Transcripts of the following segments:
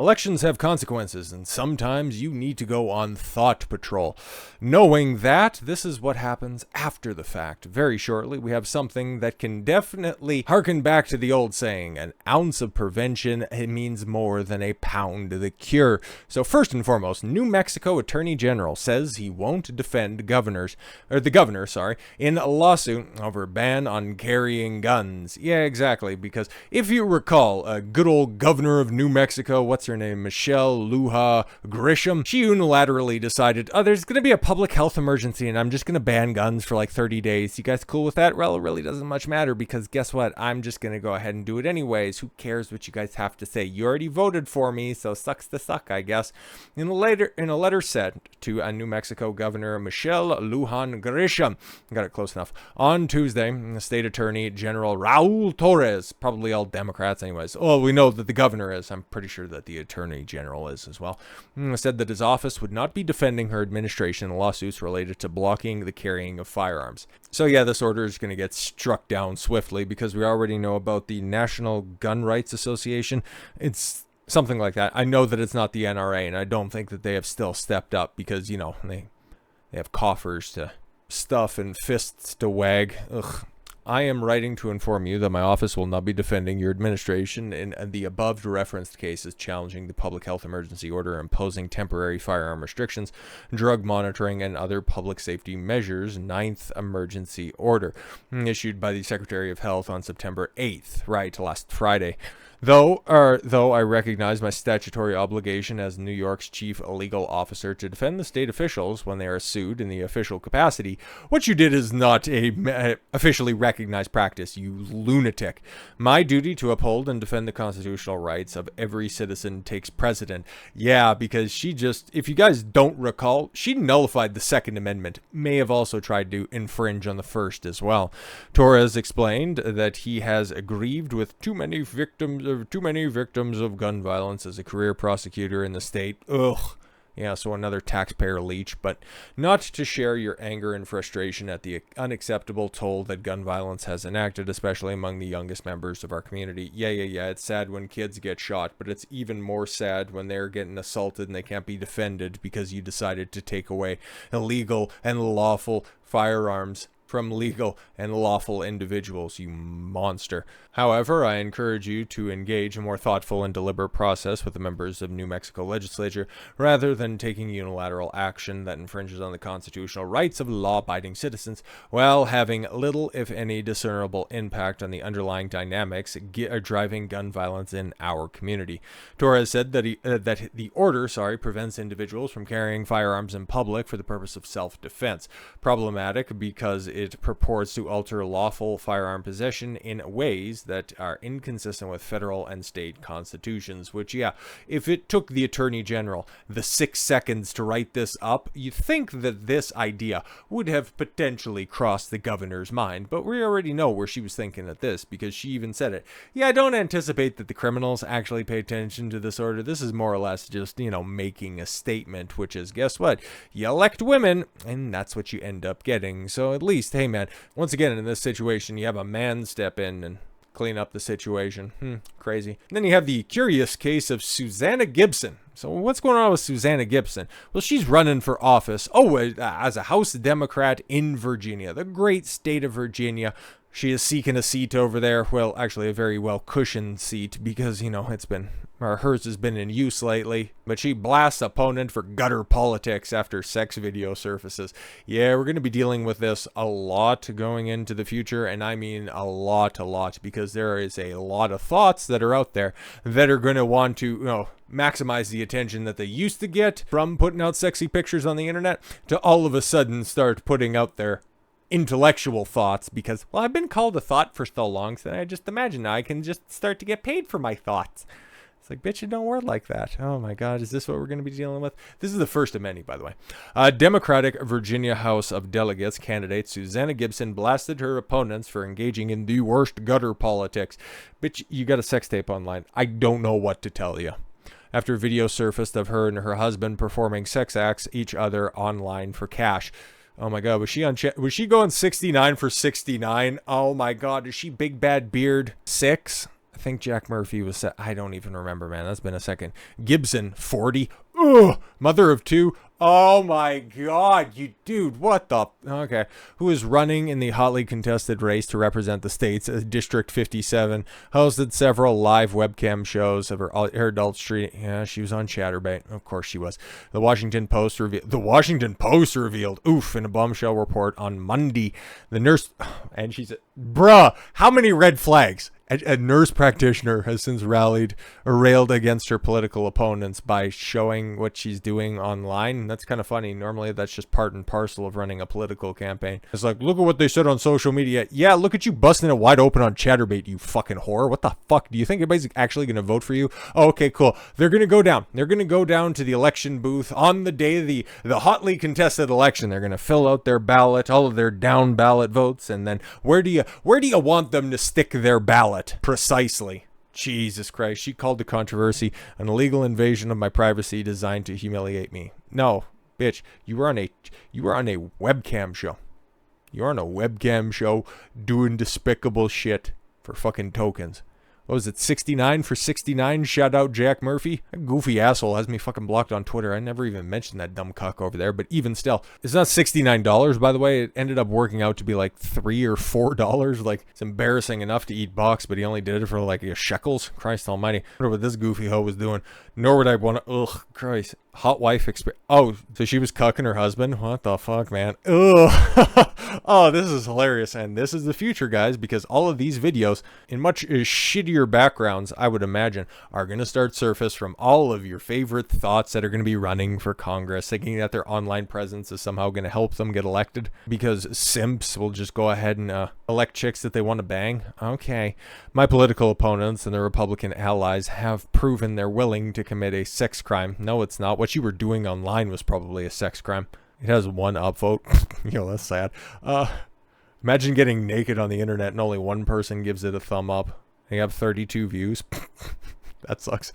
Elections have consequences, and sometimes you need to go on thought patrol. Knowing that, this is what happens after the fact. Very shortly, we have something that can definitely harken back to the old saying, an ounce of prevention means more than a pound of the cure. So first and foremost, New Mexico Attorney General says he won't defend the governor, in a lawsuit over a ban on carrying guns. Yeah, exactly, because if you recall, a good old governor of New Mexico, what's her name, Lujan Grisham, she unilaterally decided, there's going to be a public health emergency and I'm just going to ban guns for like 30 days. You guys cool with that? Well, it really doesn't much matter because guess what? I'm just going to go ahead and do it anyways. Who cares what you guys have to say? You already voted for me, so sucks to suck, I guess. In a letter sent to a New Mexico Governor Lujan Grisham, got it close enough, on Tuesday, the state attorney General Raul Torrez, probably all Democrats anyways. Oh, we know that the governor is. I'm pretty sure that the attorney general is as well. Said that his office would not be defending her administration in lawsuits related to blocking the carrying of firearms. So yeah, this order is going to get struck down swiftly because we already know about the National Gun Rights Association. It's something like that. I know that it's not the NRA, and I don't think that they have still stepped up because, you know, they have coffers to stuff and fists to wag. Ugh. I am writing to inform you that my office will not be defending your administration in the above referenced cases challenging the public health emergency order imposing temporary firearm restrictions, drug monitoring, and other public safety measures, 9th emergency order, issued by the Secretary of Health on September 8th, right, last Friday. Though I recognize my statutory obligation as New York's chief legal officer to defend the state officials when they are sued in the official capacity, what you did is not a officially recognized practice, you lunatic. My duty to uphold and defend the constitutional rights of every citizen takes precedent. Yeah, because she just, if you guys don't recall, she nullified the Second Amendment, may have also tried to infringe on the First as well. Torres explained that he has aggrieved with too many victims of gun violence as a career prosecutor in the state. Ugh. Yeah, so another taxpayer leech, but not to share your anger and frustration at the unacceptable toll that gun violence has enacted, especially among the youngest members of our community. Yeah, it's sad when kids get shot, but it's even more sad when they're getting assaulted and they can't be defended because you decided to take away illegal and lawful firearms from legal and lawful individuals, you monster. However, I encourage you to engage a more thoughtful and deliberate process with the members of New Mexico legislature rather than taking unilateral action that infringes on the constitutional rights of law-abiding citizens while having little, if any, discernible impact on the underlying dynamics driving gun violence in our community. Torres said that the order prevents individuals from carrying firearms in public for the purpose of self-defense. Problematic because it purports to alter lawful firearm possession in ways that are inconsistent with federal and state constitutions, which, yeah, if it took the Attorney General the 6 seconds to write this up, you'd think that this idea would have potentially crossed the governor's mind, but we already know where she was thinking at this, because she even said it. Yeah, I don't anticipate that the criminals actually pay attention to this order. This is more or less just, making a statement, which is, guess what? You elect women, and that's what you end up getting. So at least, hey man, once again, in this situation, you have a man step in and clean up the situation. Crazy. And then you have the curious case of Susanna Gibson. So what's going on with Susanna Gibson? Well, she's running for office, as a House Democrat in Virginia, the great state of Virginia. She is seeking a seat over there. Well, actually a very well cushioned seat because, hers has been in use lately. But she blasts opponent for gutter politics after sex video surfaces. Yeah, we're going to be dealing with this a lot going into the future. And I mean a lot, because there is a lot of thoughts that are out there that are going to want to, maximize the attention that they used to get from putting out sexy pictures on the internet to all of a sudden start putting out their intellectual thoughts because, well, I've been called a thought for so long, so I just imagine I can just start to get paid for my thoughts. It's like, bitch, it don't work like that. Oh my God, is this what we're going to be dealing with? This is the first of many, by the way. Democratic Virginia House of Delegates candidate Susanna Gibson blasted her opponents for engaging in the worst gutter politics. Bitch, you got a sex tape online. I don't know what to tell you. After video surfaced of her and her husband performing sex acts each other online for cash. Oh my God, was she going 69 for 69? Oh my God, is she big bad beard 6? I think Jack Murphy was, I don't even remember, man. That's been a second. Gibson, 40. Ugh, mother of two. Oh my God, you dude, what the? Okay. Who is running in the hotly contested race to represent the state's District 57, hosted several live webcam shows of her adult street. Yeah, she was on Chatterbait. Of course she was. The Washington Post revealed, oof, in a bombshell report on Monday, the nurse, and she said, bruh, how many red flags? A nurse practitioner has since rallied or railed against her political opponents by showing what she's doing online. That's kind of funny. Normally, that's just part and parcel of running a political campaign. It's like, look at what they said on social media. Yeah, look at you busting it wide open on Chatterbait, you fucking whore. What the fuck? Do you think anybody's actually going to vote for you? Oh, okay, cool. They're going to go down. They're going to go down to the election booth on the day of the hotly contested election. They're going to fill out their ballot, all of their down ballot votes, and then where do you want them to stick their ballot? Precisely. Jesus Christ. She called the controversy an illegal invasion of my privacy designed to humiliate me. No, bitch, you were on a webcam show. You're on a webcam show doing despicable shit for fucking tokens. What was it, 69 for 69? Shout out Jack Murphy. That goofy asshole has me fucking blocked on Twitter. I never even mentioned that dumb cuck over there, but even still. It's not $69, by the way. It ended up working out to be like $3 or $4. Like, it's embarrassing enough to eat box, but he only did it for like shekels. Christ almighty. I wonder what this goofy hoe was doing. Nor would I want to, ugh, Christ. Hot wife experience. Oh, so she was cucking her husband? What the fuck, man? Ugh. Oh, this is hilarious. And this is the future, guys, because all of these videos in much shittier backgrounds, I would imagine, are going to start surface from all of your favorite thoughts that are going to be running for Congress, thinking that their online presence is somehow going to help them get elected because simps will just go ahead and elect chicks that they want to bang. Okay. My political opponents and their Republican allies have proven they're willing to commit a sex crime. No, it's not. What you were doing online was probably a sex crime. It has one upvote. That's sad. Imagine getting naked on the internet and only one person gives it a thumb up. You have 32 views. That sucks.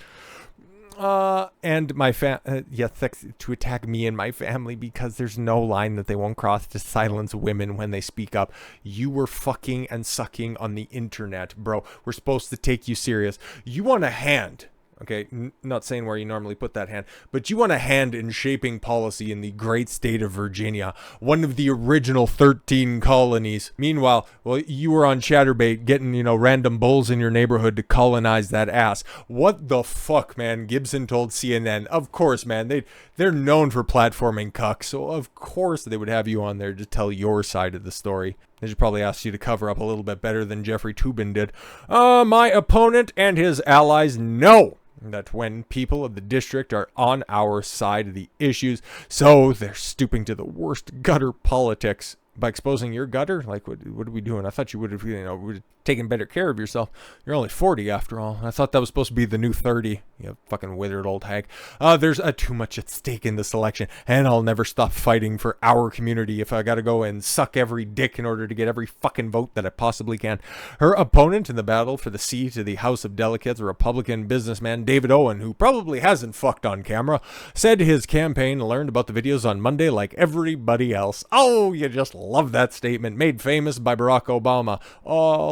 And my to attack me and my family because there's no line that they won't cross to silence women when they speak up. You were fucking and sucking on the internet, bro. We're supposed to take you serious. You want a hand. Okay, not saying where you normally put that hand, but you want a hand in shaping policy in the great state of Virginia, one of the original 13 colonies. Meanwhile, well, you were on Chatterbait getting, random bulls in your neighborhood to colonize that ass. What the fuck, man? Gibson told CNN. Of course, man. They're known for platforming cucks, so of course they would have you on there to tell your side of the story. They should probably ask you to cover up a little bit better than Jeffrey Toobin did. My opponent and his allies know that when people of the district are on our side of the issues, so they're stooping to the worst gutter politics by exposing your gutter. Like, what are we doing? I thought you would have, taken better care of yourself. You're only 40 after all. I thought that was supposed to be the new 30. You fucking withered old hag. There's too much at stake in this election, and I'll never stop fighting for our community if I gotta go and suck every dick in order to get every fucking vote that I possibly can. Her opponent in the battle for the seat of the House of Delegates, a Republican businessman, David Owen, who probably hasn't fucked on camera, said his campaign learned about the videos on Monday like everybody else. Oh, you just love that statement. Made famous by Barack Obama.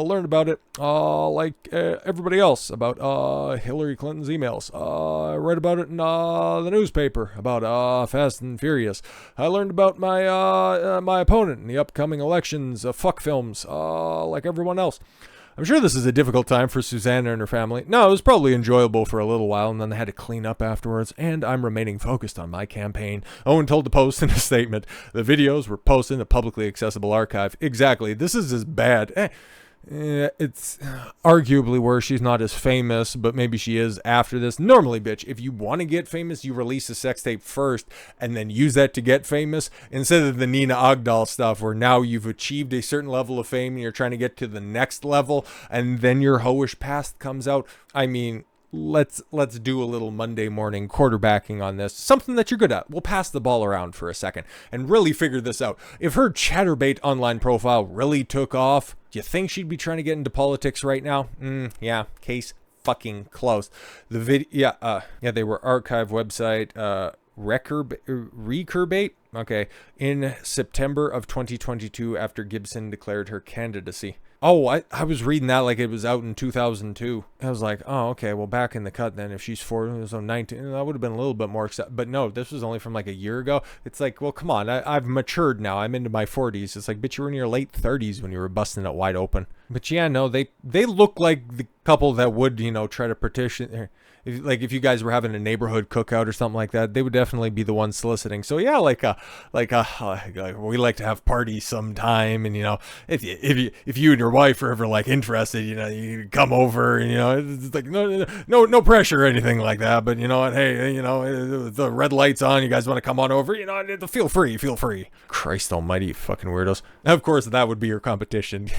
Learned about it like everybody else about Hillary Clinton's emails. I read about it in the newspaper about Fast and Furious. I learned about my opponent in the upcoming elections, fuck films, like everyone else. I'm sure this is a difficult time for Susanna and her family. No, it was probably enjoyable for a little while, and then they had to clean up afterwards, and I'm remaining focused on my campaign. Owen told the Post in a statement, the videos were posted in a publicly accessible archive. Exactly, this is as bad. It's arguably worse. She's not as famous, but maybe she is after this. Normally, bitch, if you want to get famous, you release a sex tape first and then use that to get famous instead of the Nina Ogdal stuff where now you've achieved a certain level of fame and you're trying to get to the next level and then your hoish past comes out. I mean, let's do a little Monday morning quarterbacking on this. Something that you're good at. We'll pass the ball around for a second and really figure this out. If her Chatterbait online profile really took off, do you think she'd be trying to get into politics right now? Yeah, case fucking closed. The video, they were archive website, Recurbate, okay, in September of 2022 after Gibson declared her candidacy. Oh, I was reading that like it was out in 2002. I was like, oh, okay, well, back in the cut then, if she's 4, so 19, that would have been a little bit more but no, this was only from like a year ago. It's like, well, come on, I've matured now. I'm into my 40s. It's like, bitch, you were in your late 30s when you were busting it wide open. But yeah, no, they look like the couple that would, try to petition. If you guys were having a neighborhood cookout or something like that, they would definitely be the ones soliciting. So yeah, like we like to have parties sometime, and if you and your wife are ever like interested, you come over, and it's like no pressure or anything like that. But you know what, hey, the red light's on. You guys want to come on over? Feel free. Christ Almighty, you fucking weirdos. Of course, that would be your competition.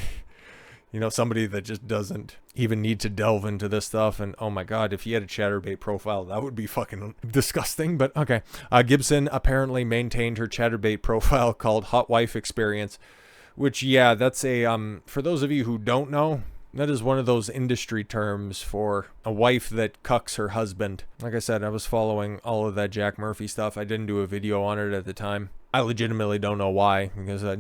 Somebody that just doesn't even need to delve into this stuff. And oh my God, if he had a Chatterbait profile, that would be fucking disgusting. But okay. Gibson apparently maintained her Chatterbait profile called Hot Wife Experience, which, yeah, that's a, for those of you who don't know, that is one of those industry terms for a wife that cucks her husband. Like I said, I was following all of that Jack Murphy stuff. I didn't do a video on it at the time. I legitimately don't know why, because I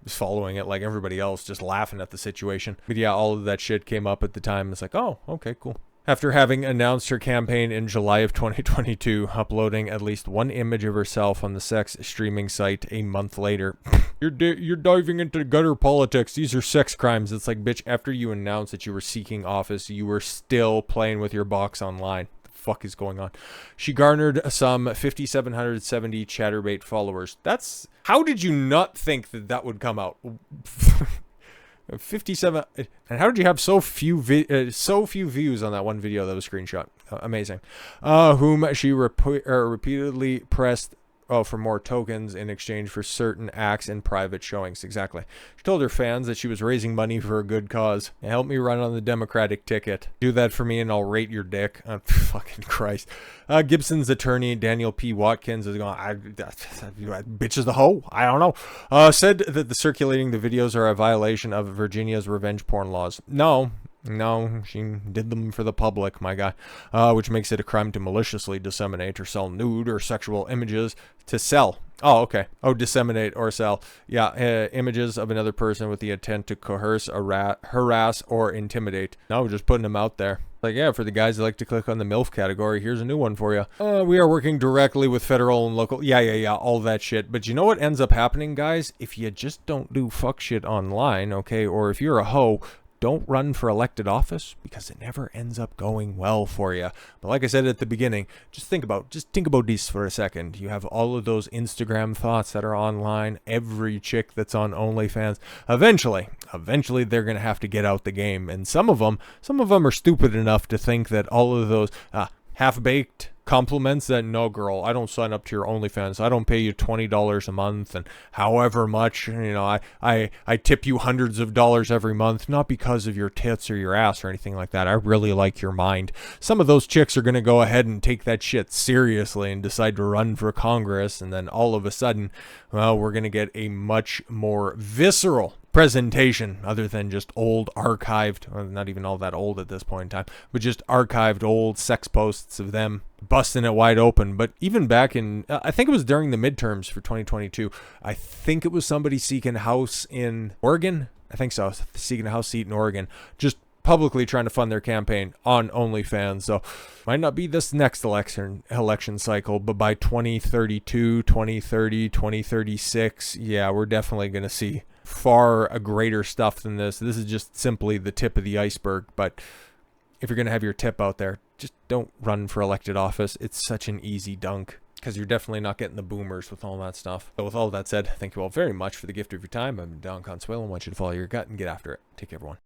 was following it like everybody else, just laughing at the situation. But yeah, all of that shit came up at the time. It's like, oh, okay, cool. After having announced her campaign in July of 2022, uploading at least one image of herself on the sex streaming site a month later. You're diving into gutter politics. These are sex crimes. It's like, bitch, after you announced that you were seeking office, you were still playing with your box online. Fuck is going on? She garnered some 5,770 Chatterbait followers. That's, how did you not think that would come out? 57, and how did you have so few views on that one video that was screenshot? Amazing. Whom she repeatedly pressed for more tokens in exchange for certain acts and private showings. Exactly. She told her fans that she was raising money for a good cause. Help me run on the Democratic ticket. Do that for me and I'll rate your dick. Oh, fucking Christ. Gibson's attorney, Daniel P. Watkins, is going, bitch is the hoe? I don't know. Said that the circulating the videos are a violation of Virginia's revenge porn laws. No, she did them for the public, my guy, which makes it a crime to maliciously disseminate or sell nude or sexual images to sell. Oh, okay. Oh, disseminate or sell. Yeah, images of another person with the intent to coerce, harass, or intimidate. No, we're just putting them out there. Like, yeah, for the guys that like to click on the MILF category, here's a new one for you. We are working directly with federal and local. Yeah, all that shit. But you know what ends up happening, guys? If you just don't do fuck shit online, okay, or if you're a hoe, don't run for elected office, because it never ends up going well for you. But like I said at the beginning, just think about this for a second. You have all of those Instagram thoughts that are online, every chick that's on OnlyFans. Eventually they're going to have to get out the game. And some of them are stupid enough to think that all of those half-baked compliments that, no girl, I don't sign up to your OnlyFans. I don't pay you $20 a month and however much, I tip you hundreds of dollars every month, not because of your tits or your ass or anything like that. I really like your mind. Some of those chicks are going to go ahead and take that shit seriously and decide to run for Congress, and then all of a sudden, well, we're going to get a much more visceral presentation, other than just old archived, well, not even all that old at this point in time, but just archived old sex posts of them busting it wide open. But even back in, I think it was during the midterms for 2022, I think it was somebody seeking a house in Oregon. I think so, seeking a house seat in Oregon, just publicly trying to fund their campaign on OnlyFans. So might not be this next election cycle, but by 2032, 2030, 2036, yeah, we're definitely going to see far a greater stuff than this. This is just simply the tip of the iceberg. But if you're going to have your tip out there, just don't run for elected office. It's such an easy dunk, because you're definitely not getting the boomers with all that stuff. But with all that said, thank you all very much for the gift of your time. I'm Don Consuelo. I want you to follow your gut and get after it. Take care, everyone.